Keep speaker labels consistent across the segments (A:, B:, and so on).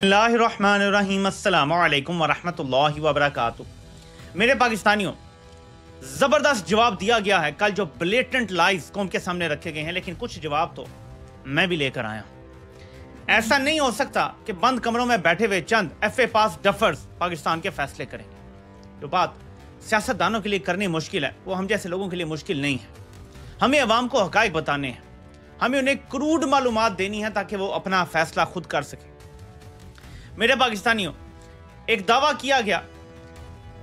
A: बिस्मिल्लाहिर्रहमानिर्रहीम अस्सलामुअलैकुम वरहमतुल्लाहि वबरकातुहू। मेरे पाकिस्तानियों, ज़बरदस्त जवाब दिया गया है। कल जो ब्लेटेंट लाइज कौम के सामने रखे गए हैं, लेकिन कुछ जवाब तो मैं भी लेकर आया हूं। ऐसा नहीं हो सकता कि बंद कमरों में बैठे हुए चंद FA पास डफर्स पाकिस्तान के फैसले करेंगे। जो बात सियासतदानों के लिए करनी मुश्किल है, वो हम जैसे लोगों के लिए मुश्किल नहीं है। हमें अवाम को हकायक बताने हैं, हमें उन्हें क्रूड मालूमात देनी है ताकि वो अपना फैसला खुद कर सके। मेरे पाकिस्तानियों, एक दावा किया गया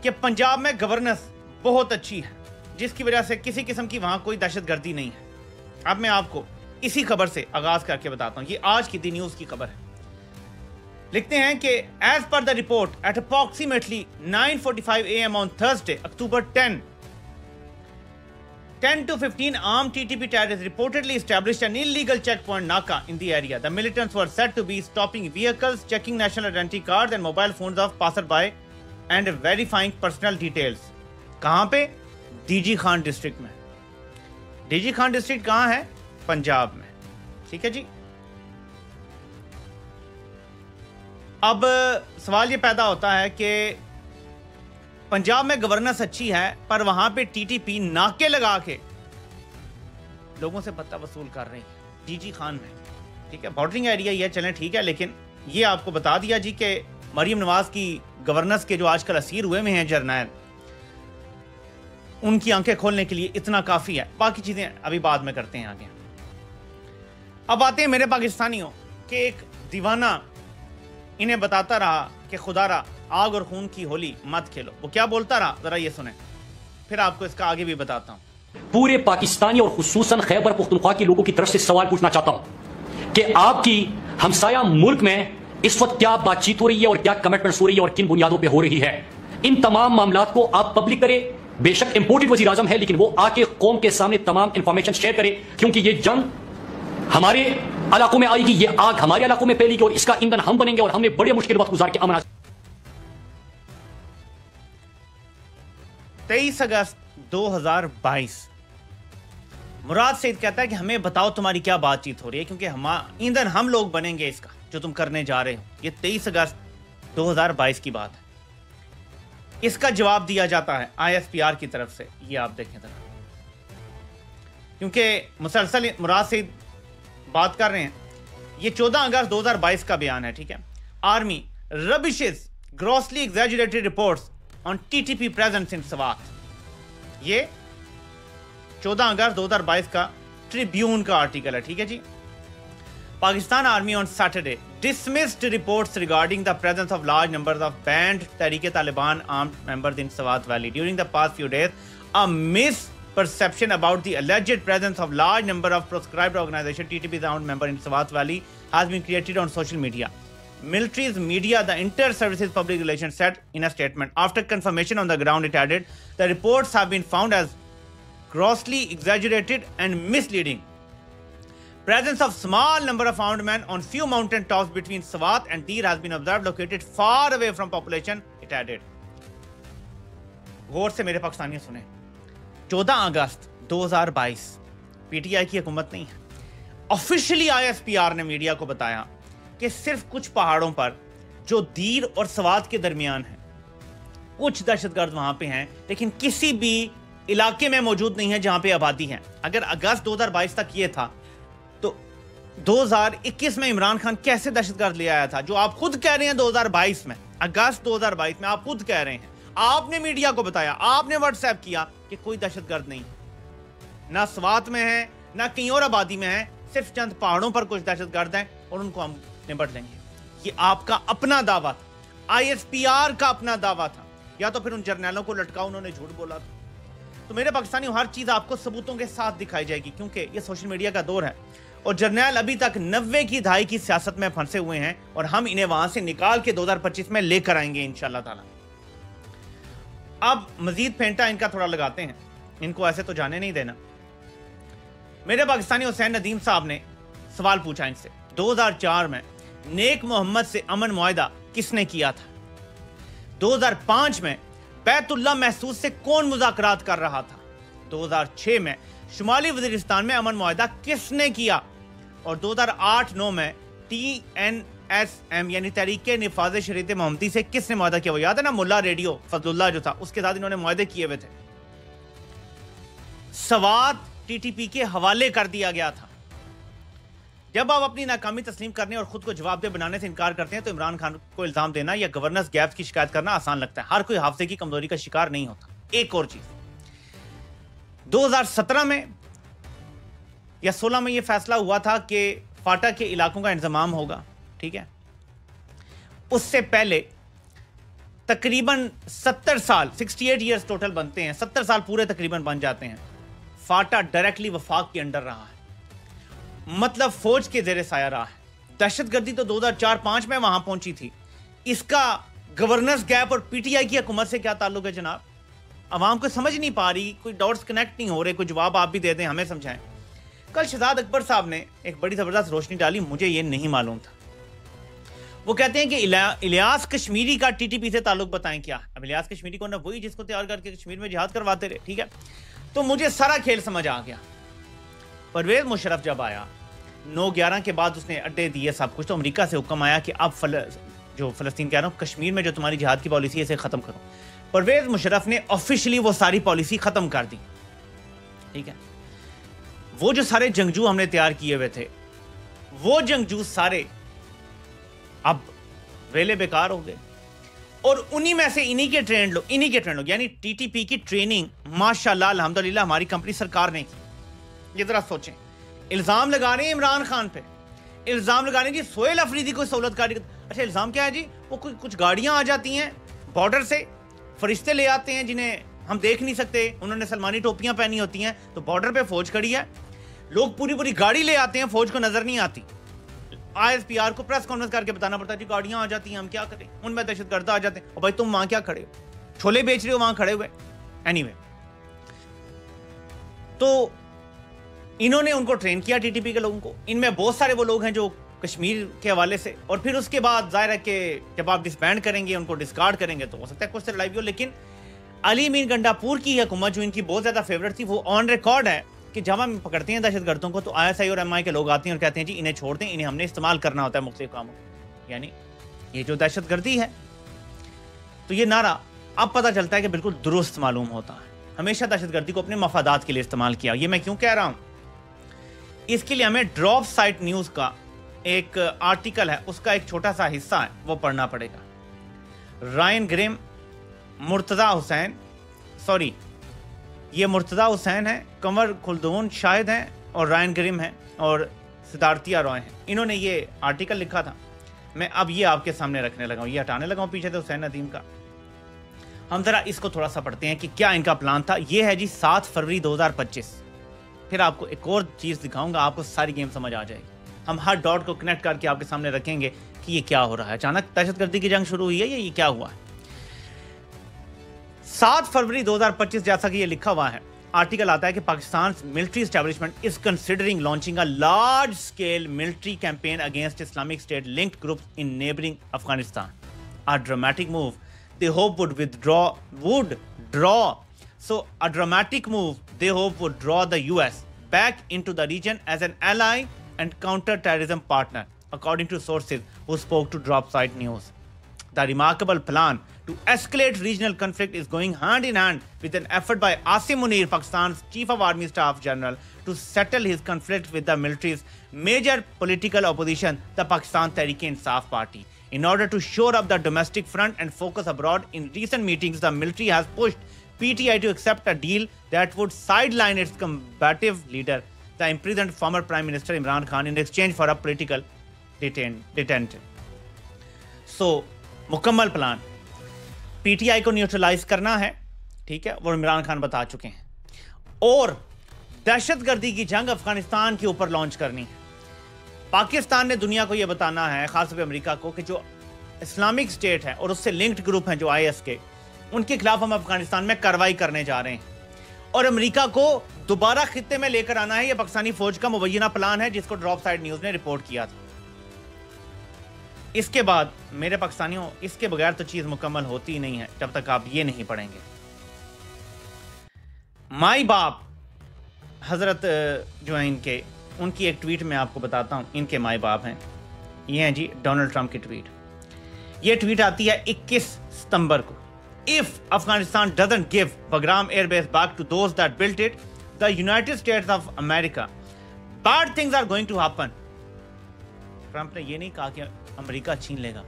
A: कि पंजाब में गवर्नेंस बहुत अच्छी है, जिसकी वजह से किसी किस्म की वहां कोई दहशतगर्दी नहीं है। अब मैं आपको इसी खबर से आगाज करके बताता हूं। ये आज की दी न्यूज की खबर है। लिखते हैं कि as per the report at approximately 9:45 AM on Thursday October 10 to 15 armed TTP terrorists reportedly established an illegal checkpoint Naka in the area. The militants were said to be stopping vehicles, checking national identity cards and mobile phones of passerby and verifying personal details. कहां पे? DG Khan district में। DG Khan district कहां है? पंजाब में। ठीक है जी। अब सवाल ये पैदा होता है कि पंजाब में गवर्नेंस अच्छी है, पर वहां पे टीटीपी नाके लगा के लोगों से पत्ता वसूल कर रही है डीजी खान में। ठीक है, बॉर्डरिंग एरिया ही है, चलें ठीक है, लेकिन ये आपको बता दिया जी कि मरियम नवाज की गवर्नेंस के जो आजकल असीर हुए में हैं जर्नैल, उनकी आंखें खोलने के लिए इतना काफी है। बाकी चीजें अभी बाद में करते हैं आगे। अब आते हैं मेरे पाकिस्तानियों के एक दीवाना इन्हें बताता रहा कि खुदारा आग और खून की होली मत खेलो। वो क्या बोलता रहा, जरा ये सुने, फिर आपको इसका आगे भी बताता हूं।
B: पूरे पाकिस्तानी और खुसूसन खैबर पुख्तनख्वा के लोगों की तरफ से सवाल पूछना चाहता हूं कि आपकी हमसाया मुल्क में इस वक्त क्या बातचीत हो रही है और क्या कमिटमेंट्स हो रही है और किन बुनियादों पर हो रही है। इन तमाम मामलों को आप पब्लिक करें। बेशक इंपोर्टेड वजीर आजम है, लेकिन वो आके कौम के सामने तमाम इंफॉर्मेशन शेयर करे, क्योंकि ये जंग हमारे इलाकों में आएगी, ये आग हमारे इलाकों में फैलेगी और इसका ईंधन हम बनेंगे और हमने बड़े मुश्किल वक्त गुजार के अमन।
A: 23 अगस्त 2022 मुराद सईद कहता है कि हमें बताओ तुम्हारी क्या बातचीत हो रही है, क्योंकि हम ईंधन हम लोग बनेंगे इसका जो तुम करने जा रहे हो। ये 23 अगस्त 2022 की बात है। इसका जवाब दिया जाता है ISPR की तरफ से। ये आप देखें जरा, क्योंकि मुसलसल मुराद सईद बात कर रहे हैं। ये 14 अगस्त 2022 का बयान है। ठीक है, army rubbishes grossly exaggerated reports on TTP presence in Swat. ये 14 अगस्त 2022 का ट्रिब्यून का आर्टिकल है। ठीक है जी। Pakistan army on Saturday dismissed reports regarding the presence of large numbers of banned Tehreek-e-Taliban armed members in Swat Valley. During the past few days, a misperception about the alleged presence of large number of proscribed organization TTP's armed members in Swat Valley has been created on social media. Military's media, the Inter-Services Public Relations, said in a statement. After confirmation on the ground, it added, the reports have been found as grossly exaggerated and misleading. Presence of small number of armed men on few mountain tops between Swat and Dir has been observed located far away from population, it added. गौर से मेरे पाकिस्तानी सुने, 14 अगस्त 2022 PTI की हुकूमत नहीं है, officially ISPR ने media को बताया कि सिर्फ कुछ पहाड़ों पर जो दीर और स्वात के दरमियान है, कुछ दहशतगर्द वहां पे हैं, लेकिन किसी भी इलाके में मौजूद नहीं है जहां पे आबादी है। अगर अगस्त 2022 तक ये था, तो 2021 में इमरान खान कैसे दहशतगर्द ले आया था, जो आप खुद कह रहे हैं 2022 में, अगस्त 2022 में आप खुद कह रहे हैं, आपने मीडिया को बताया, आपने व्हाट्सएप किया कि कोई दहशतगर्द नहीं, ना स्वात में है ना कहीं और आबादी में है, सिर्फ चंद पहाड़ों पर कुछ दहशतगर्द हैं और उनको हम निपट लेंगे। ये आपका अपना दावा था, ISPR का अपना दावा था, या तो फिर उन जर्नैलों को लटका उन्होंने झूठ बोला था। तो मेरे पाकिस्तानियों, हर चीज आपको सबूतों के साथ दिखाई जाएगी, क्योंकि ये सोशल मीडिया का दौर है और जर्नैल अभी तक 90 की दहाई की सियासत में फंसे हुए हैं और हम इन्हें वहां से निकाल के 2025 में लेकर आएंगे इंशाल्लाह ताला। अब मजीद फेंटा इनका थोड़ा लगाते हैं, इनको ऐसे तो जाने नहीं देना। मेरे पाकिस्तानी हुसैन नदीम साहब ने सवाल पूछा इनसे, 2004 में नेक मोहम्मद से अमन मुआहिदा किसने किया था? 2005 में बैतुल्लाह महसूस से कौन मुज़ाकरात कर रहा था? 2006 में शुमाली वजीरिस्तान में अमन मुआहिदा किसने किया? और 2008-9 में TNS TNSM यानी तहरीके निफाज शरीयत मोहम्मदी से किसने मुआहदा किया? वो याद है ना, मुल्ला रेडियो फजलुल्लाह जो था, उसके साथ इन्होंने मुआहदे किए हुए थे। सवात TTP के हवाले कर दिया गया था। जब आप अपनी नाकामी तस्लीम करने और खुद को जवाबदेह बनाने से इनकार करते हैं तो इमरान खान को इल्जाम देना या गवर्नेंस गैप्स की शिकायत करना आसान लगता है। हर कोई हाफजे की कमजोरी का शिकार नहीं होता। एक और चीज, 2017 में या 16 में यह फैसला हुआ था कि फाटा के इलाकों का इंतजाम होगा, ठीक है। उससे पहले तकरीबन 70 साल, 68 ईयर्स टोटल बनते हैं, 70 साल पूरे तकरीबन बन जाते हैं, फाटा डायरेक्टली वफाक के अंडर रहा है, मतलब फौज के जेर साया रहा है। दहशतगर्दी तो 2004-5 में वहां पहुंची थी। इसका गवर्नेंस गैप और PTI की हुकूमत से क्या ताल्लुक है जनाब? अवाम को समझ नहीं पा रही, कोई डॉट्स कनेक्ट नहीं हो रहे, कोई जवाब आप भी दे दें, हमें समझाएं। कल शहजाद अकबर साहब ने एक बड़ी जबरदस्त रोशनी डाली, मुझे ये नहीं मालूम था। वो कहते हैं कि इलियास कश्मीरी का TTP से ताल्लुक बताएं क्या। अब इलियास कश्मीरी को ना, वही जिसको तैयार करके कश्मीर में जिहाद करवाते रहे, ठीक है। तो मुझे सारा खेल समझ आ गया। परवेज मुशर्रफ जब आया 9/11 के बाद, उसने अड्डे दिए सब कुछ, तो अमेरिका से हुक्म आया कि अब जो फलस्तीन कह रहा हूँ, कश्मीर में जो तुम्हारी जिहाद की पॉलिसी है इसे खत्म करो। परवेज मुशर्रफ ने ऑफिशियली वो सारी पॉलिसी खत्म कर दी, ठीक है। वो जो सारे जंगजू हमने तैयार किए हुए थे, वो जंगजू सारे अब वेले बेकार हो गए, और उन्हीं में से इन्हीं के ट्रेंड लोग यानी TTP की ट्रेनिंग माशाल्लाह अल्हम्दुलिल्लाह हमारी कंपनी सरकार ने की। ये जरा सोचें, इल्जाम लगा रहे हैं इमरान खान पे, इल्जाम लगा रहे हैं जी सोहेल अफरीदी को सहूलतकारी। अच्छा, इल्जाम क्या है जी? वो कुछ गाड़ियां आ जाती हैं बॉर्डर से, फरिश्ते ले आते हैं जिन्हें हम देख नहीं सकते, उन्होंने सलमानी टोपियां पहनी होती हैं, तो बॉर्डर पे फौज खड़ी है, लोग पूरी गाड़ी ले आते हैं, फौज को नजर नहीं आती। ISPR को प्रेस कॉन्फ्रेंस करके बताना पड़ता है जी गाड़ियां आ जाती हैं, हम क्या करें, उनमें दहशतगर्द आ जाते हैं। और भाई तुम वहां क्या खड़े हो, छोले बेच रहे हो वहां खड़े हुए। एनीवे, तो इन्होंने उनको ट्रेन किया TTP के लोगों को। इनमें बहुत सारे वो लोग हैं जो कश्मीर के हवाले से, और फिर उसके बाद जाहिर है कि जब आप डिसबैंड करेंगे, उनको डिस्कार्ड करेंगे, तो हो सकता है कुछ लड़ाई भी हो। लेकिन अली मीर गंडापुर की हुकूमत जो इनकी बहुत ज्यादा फेवरेट थी, वो ऑन रिकॉर्ड है कि जब हम पकड़ते हैं दहशतगर्दों को, तो ISI और MI के लोग आते हैं और कहते हैं जी इन्हें छोड़ दें, इन्हें हमने इस्तेमाल करना होता है मुख्तलिफ कामों। यानी ये जो दहशतगर्दी है, तो ये नारा अब पता चलता है कि बिल्कुल दुरुस्त मालूम होता है। हमेशा दहशतगर्दी को अपने मफादात के लिए इस्तेमाल किया। ये मैं क्यों कह रहा हूं? इसके लिए हमें ड्रॉप साइट न्यूज का एक आर्टिकल है, उसका एक छोटा सा हिस्सा है, वो पढ़ना पड़ेगा। Ryan Grim, Murtaza Hussain, sorry ये मुर्तजा हुसैन है, कंवर खुल्दून शाहिद हैं, और रायन ग्रिम हैं, और सिद्धार्थिया रॉय हैं। इन्होंने ये आर्टिकल लिखा था। मैं अब ये आपके सामने रखने लगा हूँ, ये हटाने लगा हूँ पीछे से हुसैन नदीम का। हम जरा इसको थोड़ा सा पढ़ते हैं कि क्या इनका प्लान था। ये है जी 7 फरवरी 2025। फिर आपको एक और चीज दिखाऊंगा, आपको सारी गेम समझ आ जाएगी। हम हर डॉट को कनेक्ट करके आपके सामने रखेंगे कि ये क्या हो रहा है। अचानक दहशतगर्दी की जंग शुरू हुई है, ये क्या हुआ है। 7 फरवरी 2025, जैसा कि ये लिखा हुआ है, आर्टिकल आता है कि Pakistan military establishment is considering launching a large scale military campaign against Islamic state linked groups in neighbouring Afghanistan. A dramatic move they hope would draw the US back into the region as an ally and counter-terrorism partner, according to sources who spoke to Dropsite News. The remarkable plan to escalate regional conflict is going hand in hand with an effort by Asim Munir, Pakistan's Chief of Army Staff General, to settle his conflict with the military's major political opposition, the Pakistan Tehreek-e-Insaf Party. In order to shore up the domestic front and focus abroad, in recent meetings, the military has pushed PTI to accept a deal that would sideline its combative leader, the imprisoned former Prime Minister Imran Khan, in exchange for a political detention. So, मुकम्मल plan PTI को neutralise करना है, ठीक है, वो इमरान खान बता चुके हैं, और दहशतगर्दी की जंग अफगानिस्तान के ऊपर लॉन्च करनी है। पाकिस्तान ने दुनिया को यह बताना है, खासतौर पे अमेरिका को, कि जो इस्लामिक स्टेट है और उससे लिंक्ड ग्रुप हैं जो IS के, उनके खिलाफ हम अफगानिस्तान में कार्रवाई करने जा रहे हैं, और अमेरिका को दोबारा खित्ते में लेकर आना है। यह पाकिस्तानी फौज का मुबैना प्लान है, जिसको ड्रॉप साइड न्यूज ने रिपोर्ट किया था। इसके बाद मेरे पाकिस्तानियों, इसके बगैर तो चीज मुकम्मल होती ही नहीं है जब तक आप ये नहीं पढ़ेंगे। माई बाप हजरत जो है इनके, उनकी एक ट्वीट में आपको बताता हूं, इनके माई बाप हैं, ये है जी डोनाल्ड ट्रंप की ट्वीट। ये ट्वीट आती है 21 सितंबर को। If Afghanistan doesn't give Bagram airbase back to those that built it, the United States of America, bad things are going to happen. Trump ने ये नहीं कहा कि अमेरिका छीन लेगा।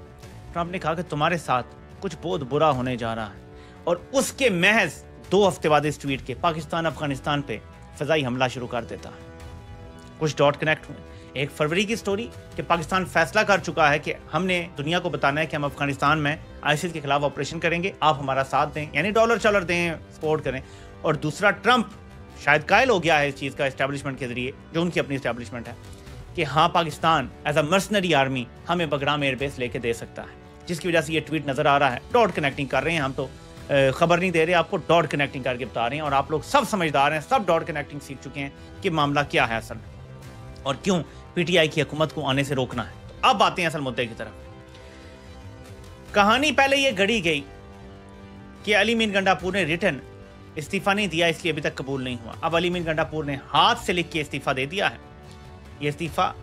A: ट्रंप ने कहा कि तुम्हारे साथ कुछ बहुत बुरा होने जा रहा है। और उसके महज 2 हफ्ते बाद इस ट्वीट के पाकिस्तान अफगानिस्तान पे फिजाई हमला शुरू कर देता है। कुछ डॉट कनेक्ट हुए। 1 फरवरी की स्टोरी कि पाकिस्तान फैसला कर चुका है कि हमने दुनिया को बताना है कि हम अफगानिस्तान में आईसिस के खिलाफ ऑपरेशन करेंगे, आप हमारा साथ दें, यानी डॉलर दें, सपोर्ट करें। और दूसरा, ट्रंप शायद कायल हो गया है इस चीज़ का एस्टेब्लिशमेंट के जरिए, जो उनकी अपनी एस्टेब्लिशमेंट है, कि हाँ Pakistan as a mercenary army हमें बगराम एयरबेस लेके दे सकता है, जिसकी वजह से ये ट्वीट नजर आ रहा है। डॉट कनेक्टिंग कर रहे हैं हम, तो खबर नहीं दे रहे आपको, डॉट कनेक्टिंग करके बता रहे हैं। और आप लोग सब समझदार हैं, सब डॉट कनेक्टिंग सीख चुके हैं कि मामला क्या है असल में और क्यों पीटीआई की हुकूमत को आने से रोकना है। तो अब आते हैं असल मुद्दे की तरफ। कहानी पहले ये गढ़ी गई कि अली मीन गंडापुर ने रिटर्न इस्तीफा नहीं दिया, इसलिए अभी तक कबूल नहीं हुआ। अब अली मीन गंडापुर ने हाथ से लिख के इस्तीफा दे दिया है। ये इस्तीफा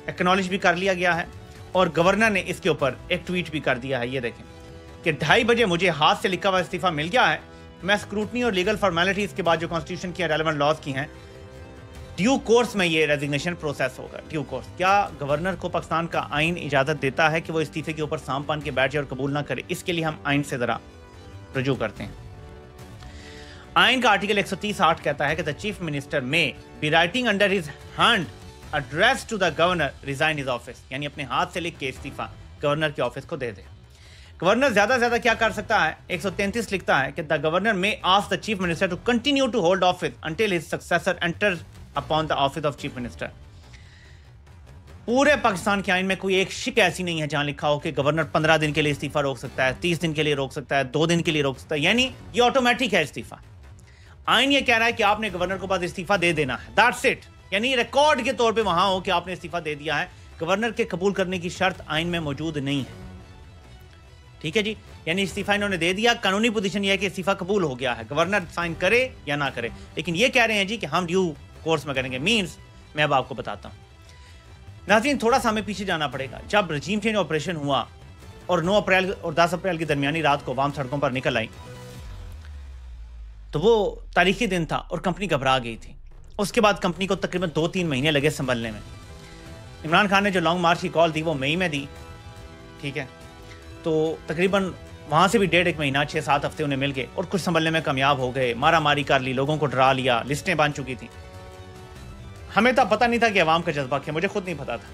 A: एक्नॉलेज भी कर लिया गया है और गवर्नर ने इसके ऊपर एक ट्वीट भी कर दिया है। ये देखें कि 2:30 बजे मुझे हाथ से लिखा हुआ इस्तीफा मिल गया है। मैं स्क्रूटनी और लीगल फॉर्मेलिटीज के बाद जो कॉन्स्टिट्यूशन की रेलेवेंट लॉज की हैं, ड्यू कोर्स में ये रेजिग्नेशन प्रोसेस होगा। ड्यू कोर्स क्या गवर्नर को पाकिस्तान का आइन इजाजत देता है कि वो इस्तीफे के ऊपर सांप पान के बैठ जाए और कबूल ना करे? इसके लिए हम आइन से जरा रजू करते हैं। आइन का आर्टिकल 130(8) कहता है कि the chief minister may by writing under his hand address to the governor resign his office, यानी अपने हाथ से लिख के इस्तीफा गवर्नर के ऑफिस को दे दे। गवर्नर ज्यादा से ज्यादा क्या कर सकता है? 133 लिखता है कि the governor may ask the chief minister to continue to hold office until his successor enter upon the office of chief minister. पूरे पाकिस्तान के आइन में कोई एक शिक ऐसी नहीं है जहां लिखा हो कि गवर्नर 15 दिन के लिए इस्तीफा रोक सकता है, 30 दिन के लिए रोक सकता है, 2 दिन के लिए रोक सकता है, यानी ये ऑटोमेटिक है इस्तीफा। आइन ये कह रहा है कि आपने गवर्नर को बाद इस्तीफा दे देना है, दैट्स इट। यानी रिकॉर्ड के तौर पे वहां हो कि आपने इस्तीफा दे दिया है। गवर्नर के कबूल करने की शर्त आइन में मौजूद नहीं है। ठीक है जी, यानी इस्तीफा इन्होंने दे दिया। कानूनी पोजीशन यह है कि इस्तीफा कबूल हो गया है, गवर्नर साइन करे या ना करे। लेकिन ये कह रहे हैं जी कि हम ड्यू कोर्स में करेंगे। मींस मैं अब आपको बताता हूं नाज़रीन, थोड़ा सा हमें पीछे जाना पड़ेगा। जब रजीम चेंज ऑपरेशन हुआ और 9 अप्रैल और 10 अप्रैल की दरमियानी रात को आवाम सड़कों पर निकल आई, तो वो तारीखी दिन था और कंपनी घबरा गई थी। उसके बाद कंपनी को तकरीबन 2-3 महीने लगे संभलने में। इमरान खान ने जो लॉन्ग मार्च की कॉल दी वो मई में दी, ठीक है, तो तकरीबन वहाँ से भी 1.5 महीना 6-7 हफ्ते उन्हें मिल गए और कुछ संभलने में कामयाब हो गए। मारा मारी कर ली, लोगों को डरा लिया, लिस्टें बन चुकी थी। हमें तो पता नहीं था कि अवाम का जज्बा क्या, मुझे खुद नहीं पता था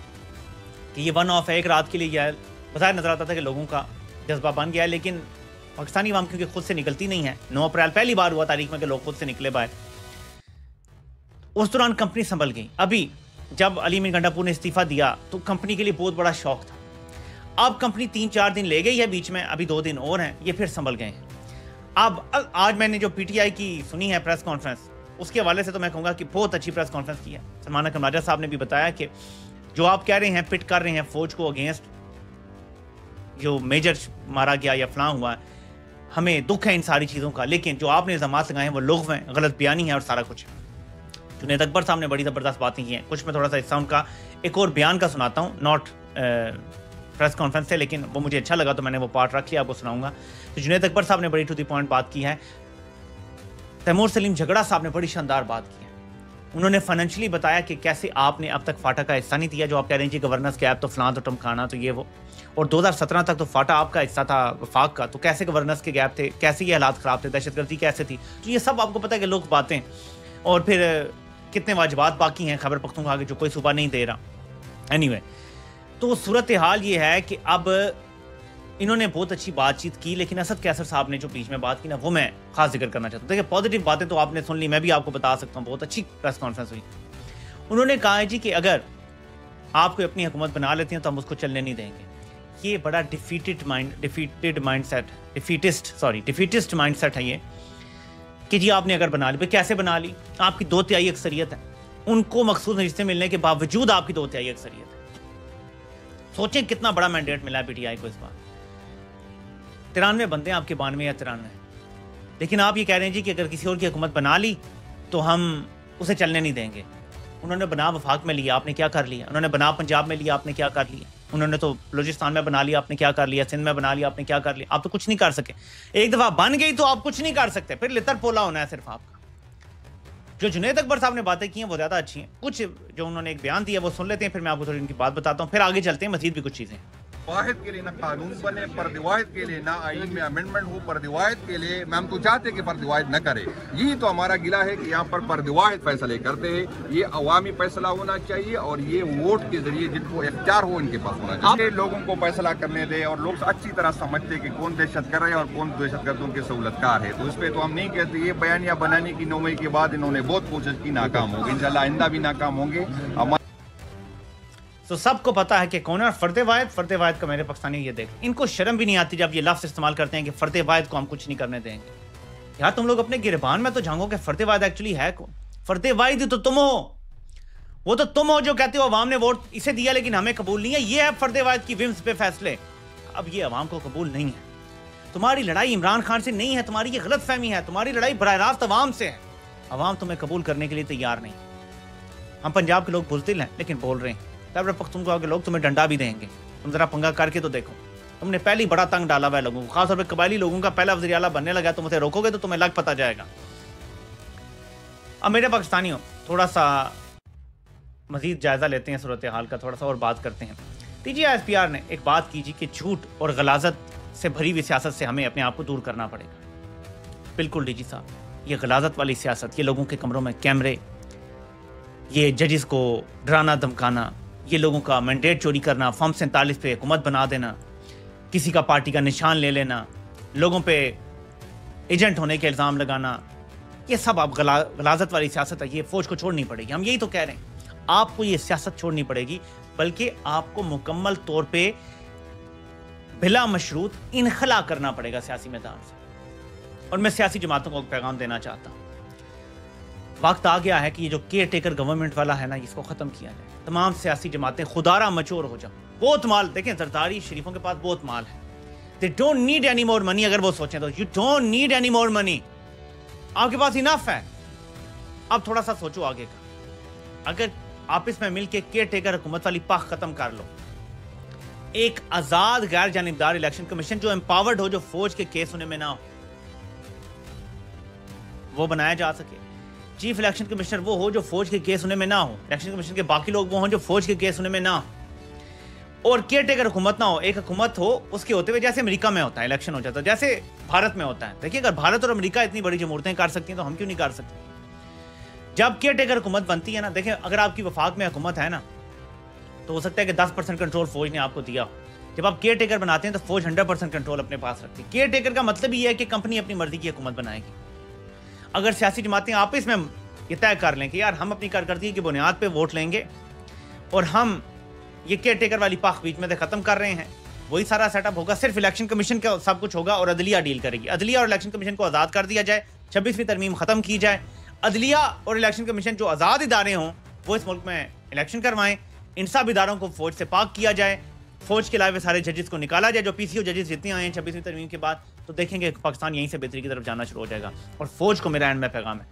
A: कि ये वन ऑफ है, एक रात के लिए यह बज़ाहिर नजर आता था कि लोगों का जज्बा बन गया है। लेकिन पाकिस्तानी अवाम क्योंकि खुद से निकलती नहीं है, 9 अप्रैल पहली बार हुआ तारीख में कि लोग खुद से निकले बाहर। उस दौरान कंपनी संभल गई। अभी जब अली मीन गंडापुर ने इस्तीफा दिया तो कंपनी के लिए बहुत बड़ा शौक था। अब कंपनी 3-4 दिन ले गई है बीच में, अभी 2 दिन और हैं, ये फिर संभल गए हैं। अब आज मैंने जो पीटीआई की सुनी है प्रेस कॉन्फ्रेंस, उसके हवाले से तो मैं कहूँगा कि बहुत अच्छी प्रेस कॉन्फ्रेंस की है। सलमान अकरम राजा साहब ने भी बताया कि जो आप कह रहे हैं पिट कर रहे हैं फौज को अगेंस्ट जो मेजर मारा गया या फलां हुआ, हमें दुख है इन सारी चीज़ों का, लेकिन जो आपने इल्ज़ामात लगाए हैं वो लुग़्व हैं, गलत बयानी है और सारा कुछ। जुनैद अकबर साहब ने बड़ी ज़बरदस्त बातें की हैं। कुछ मैं थोड़ा सा हिस्सा उनका एक और बयान का सुनाता हूँ, नॉट प्रेस कॉन्फ्रेंस से, लेकिन वो मुझे अच्छा लगा तो मैंने वो पार्ट रख लिया, आपको सुनाऊंगा। तो जुनैद अकबर साहब ने बड़ी टू द पॉइंट बात की है। तैमूर सलीम झगड़ा साहब ने बड़ी शानदार बात की है। उन्होंने फाइनेंशियली बताया कि कैसे आपने अब तक फाटा का हिस्सा नहीं दिया, जो आप कह रहे हैं कि गवर्नेंस कैब तो फलां तो टमखाना तो ये वो, और 2017 तक तो फाटा आपका हिस्सा था वफाक का, तो कैसे गवर्नेंस के गैप थे, कैसे ये हालात ख़राब थे, दहशतगर्दी कैसे थी, तो ये सब आपको पता है कि लोग बातें। और फिर कितने वाजिबात बाकी हैं खैबर पख्तूनख्वा के जो कोई सूबा नहीं दे रहा। एनीवे, तो सूरत हाल ये है कि अब इन्होंने बहुत अच्छी बातचीत की, लेकिन असद कैसर साहब ने जो बीच में बात की ना, वो मैं खास जिक्र करना चाहता हूँ। देखिए पॉजिटिव बातें तो आपने सुन ली, मैं भी आपको बता सकता हूँ, बहुत अच्छी प्रेस कॉन्फ्रेंस हुई। उन्होंने कहा है जी कि अगर आप कोई अपनी हुकूमत बना लेते हैं तो हम उसको चलने नहीं देंगे। ये बड़ा डिफीटिस्ट माइंडसेट है ये कि जी आपने अगर बना ली, भाई कैसे बना ली? आपकी 2/3 अक्सरियत है, उनको मखसूस रिश्ते मिलने के बावजूद आपकी 2/3 अक्सरियत है। सोचें कितना बड़ा मैंडेट मिला है पीटीआई को इस बार। 93 बंदे आपके 92 या 93, लेकिन आप ये कह रहे हैं जी कि अगर किसी और की हुकूमत बना ली तो हम उसे चलने नहीं देंगे। उन्होंने बना वफाक में लिया, आपने क्या कर लिया? उन्होंने बना पंजाब में लिया, आपने क्या कर लिया? उन्होंने तो बलूचिस्तान में बना लिया, आपने क्या कर लिया? सिंध में बना लिया, आपने क्या कर लिया? आप तो कुछ नहीं कर सके। एक दफा बन गई तो आप कुछ नहीं कर सकते, फिर लितर पोला होना है सिर्फ आपका। जो जुनैद अकबर साहब ने बातें की हैं वो ज़्यादा अच्छी हैं। कुछ जो उन्होंने एक बयान दिया वो सुन लेते हैं, फिर मैं आपको थोड़ी उनकी बात बताता हूँ, फिर आगे चलते हैं, मजीद भी कुछ चीज़ें।
C: वाहिद के लिए ना कानून बने, पर्दवायद के लिए ना आइन में अमेंडमेंट हो, पर्दवायद के लिए हम तो चाहते कि पर्दवायद न करे। यही तो हमारा गिला है कि यहाँ पर पर्दवायद फैसले करते हैं। ये अवामी फैसला होना चाहिए और ये वोट के जरिए जिनको इख्तियार हो इनके पास होना चाहिए। लोगों को फैसला करने दे और लोग अच्छी तरह समझते हैं कि कौन दहशत कर रहे हैं और कौन दहशतगर्दों के सहूलतकार है। तो इस पर तो हम नहीं कहते। ये बयानिया बनाने की 9 मई के बाद इन्होंने बहुत कोशिश की, नाकाम होगी। इंशाल्लाह आइंदा भी नाकाम होंगे।
A: तो सबको पता है कि कौन है फर्द-ए-वाहिद का। मेरे पाकिस्तानी ये देख, इनको शर्म भी नहीं आती जब ये लफ्ज़ इस्तेमाल करते हैं कि फर्द-ए-वाहिद को हम कुछ नहीं करने देंगे। यार तुम लोग अपने गिरबान में तो झांको कि फर्द-ए-वाहिद एक्चुअली है कौन? फर्द-ए-वाहिद ही तो तुम हो। वो तो तुम हो जो कहते हो अवाम ने वोट इसे दिया लेकिन हमें कबूल नहीं है। ये है फर्द-ए-वाहिद की विम्स पे फैसले। अब ये अवाम को कबूल नहीं है। तुम्हारी लड़ाई इमरान खान से नहीं है, तुम्हारी ये गलत फहमी है। तुम्हारी लड़ाई बराह रास्त अवाम से है। अवाम तुम्हें कबूल करने के लिए तैयार नहीं। हम पंजाब के लोग बुज़दिल हैं लेकिन बोल रहे हैं। तब पख्तूनख्वा के लोग तुम्हें डंडा भी देंगे। तुम जरा पंगा करके तो देखो। तुमने पहले ही बड़ा तंग डाला हुआ है लोगों को, खासतौर पर कबायली लोगों का। पहला वज़ीर आला बनने लगा, तुम उसे रोकोगे तो तुम्हें लग पता जाएगा। अब मेरे पाकिस्तानियों, थोड़ा सा मजीद जायजा लेते हैं सूरत हाल का, थोड़ा सा और बात करते हैं। TGI-SPR ने एक बात की जी कि झूठ और गलाजत से भरी हुई सियासत से हमें अपने आप को दूर करना पड़ेगा। बिल्कुल डीजी साहब, ये गलाजत वाली सियासत, ये लोगों के कमरों में कैमरे, ये जजिस को डराना धमकाना, ये लोगों का मैंडेट चोरी करना, फॉर्म 47 पे हुकूमत बना देना, किसी का पार्टी का निशान ले लेना, लोगों पे एजेंट होने के इल्ज़ाम लगाना, ये सब आप गलाजत वाली सियासत है। ये फौज को छोड़नी पड़ेगी। हम यही तो कह रहे हैं, आपको ये सियासत छोड़नी पड़ेगी, बल्कि आपको मुकम्मल तौर पे बिला मशरूत इनखला करना पड़ेगा सियासी मैदान से। और मैं सियासी जमातों को पैगाम देना चाहता हूँ, वक्त आ गया है कि ये जो केयर टेकर गवर्नमेंट वाला है ना, इसको ख़त्म किया जाए। तमाम सियासी जमातें खुदारा मचोर हो जाओ। बहुत माल, देखें जरदारी शरीफों के पास बहुत माल है। They don't need any more money. अगर वो सोचें तो you don't need any more money, आपके पास इनफ है। अब थोड़ा सा सोचो आगे का। अगर आपस में मिलकर केयर टेकर हुकूमत वाली पाख खत्म कर लो, एक आजाद गैर जानिबदार इलेक्शन कमीशन जो एम्पावर्ड हो, जो फौज के केस होने में ना हो, वो बनाया जा सके। चीफ इलेक्शन कमिश्नर वो हो जो फौज के केस होने में ना हो। इलेक्शन कमीशन के बाकी लोग वो हों जो फौज के केस होने में ना हो। और केयर टेकर हुकूमत ना हो, एक हुकूमत हो उसके होते हुए, जैसे अमेरिका में होता है, इलेक्शन हो जाता है, जैसे भारत में होता है। देखिए, अगर भारत और अमेरिका इतनी बड़ी जमहूरतें कर सकती हैं तो हम क्यों नहीं कर सकते? जब केयर टेकर हुकूमत बनती है ना, देखिए अगर आपकी वफाक में हुकूमत है ना, तो हो सकता है कि 10% कंट्रोल फौज ने आपको दिया हो। जब आप केयर टेकर बनाते हैं तो फौज 100% कंट्रोल अपने पास रखती है। केयर टेकर का मतलब ये है कि कंपनी अपनी मर्जी की हुकूमत बनाएगी। अगर सियासी जमातें आपस में ये तय कर लें कि यार हम अपनी कारकर्दगी की बुनियाद पे वोट लेंगे और हम ये केयर टेकर वाली पाख बीच में से खत्म कर रहे हैं, वही सारा सेटअप होगा। सिर्फ इलेक्शन कमीशन का सब कुछ होगा और अदलिया डील करेगी। अदलिया और इलेक्शन कमीशन को आज़ाद कर दिया जाए, 26वीं तरमीम खत्म की जाए। अदलिया और इलेक्शन कमीशन जो आज़ाद इदारे हों वो इस मुल्क में इलेक्शन करवाएं। इन सब इदारों को फौज से पाक किया जाए। फौज के अलावा सारे जजेस को निकाला जाए जो PCO जजेस जितने आए हैं 26वीं तरमीम के बाद, तो देखेंगे पाकिस्तान यहीं से बेहतरी की तरफ जाना शुरू हो जाएगा। और फौज को मेरा एंड में पैगाम है,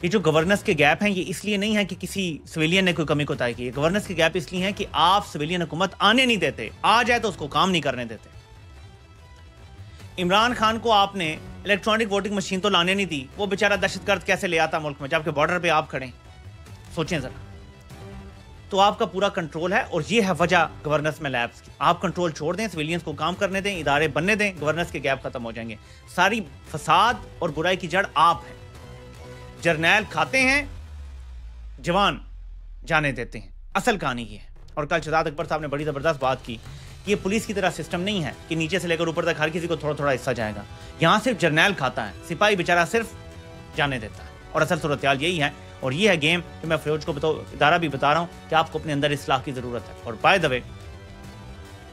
A: ये जो गवर्नेंस के गैप हैं ये इसलिए नहीं है कि किसी सिविलियन ने कोई कमी कोताही की है। गवर्नेंस के गैप इसलिए हैं कि आप सिविलियन हुकूमत आने नहीं देते, आ जाए तो उसको काम नहीं करने देते। इमरान खान को आपने इलेक्ट्रॉनिक वोटिंग मशीन तो लाने नहीं दी, वो बेचारा दहशतगर्द कैसे ले आता मुल्क में, जबकि बॉर्डर पे आप खड़े। सोचें जरा। तो आपका पूरा कंट्रोल है और ये है वजह गवर्नेंस में लैप्स की। आप कंट्रोल छोड़ दें, सिविलियंस को काम करने दें, इदारे बनने दें, गवर्नेंस के गैप खत्म हो जाएंगे। सारी फसाद और बुराई की जड़ आप हैं। जर्नैल खाते हैं, जवान जाने देते हैं। असल कहानी ये है। और कल शहजाद अकबर साहब ने बड़ी ज़बरदस्त बात की कि ये पुलिस की तरह सिस्टम नहीं है कि नीचे से लेकर ऊपर तक हर किसी को थोड़ा थोड़ा हिस्सा जाएगा। यहाँ सिर्फ जर्नैल खाता है, सिपाही बेचारा सिर्फ जाने देता है। और असल सूरत हाल यही है और ये है गेम कि मैं फौज को इदारा भी बता रहा हूँ कि आपको अपने अंदर इस्लाह की ज़रूरत है। और by the way,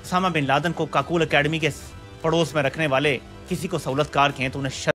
A: Osama bin Laden को काकूल अकेडमी के पड़ोस में रखने वाले किसी को सहूलतकार कहें तो उन्हें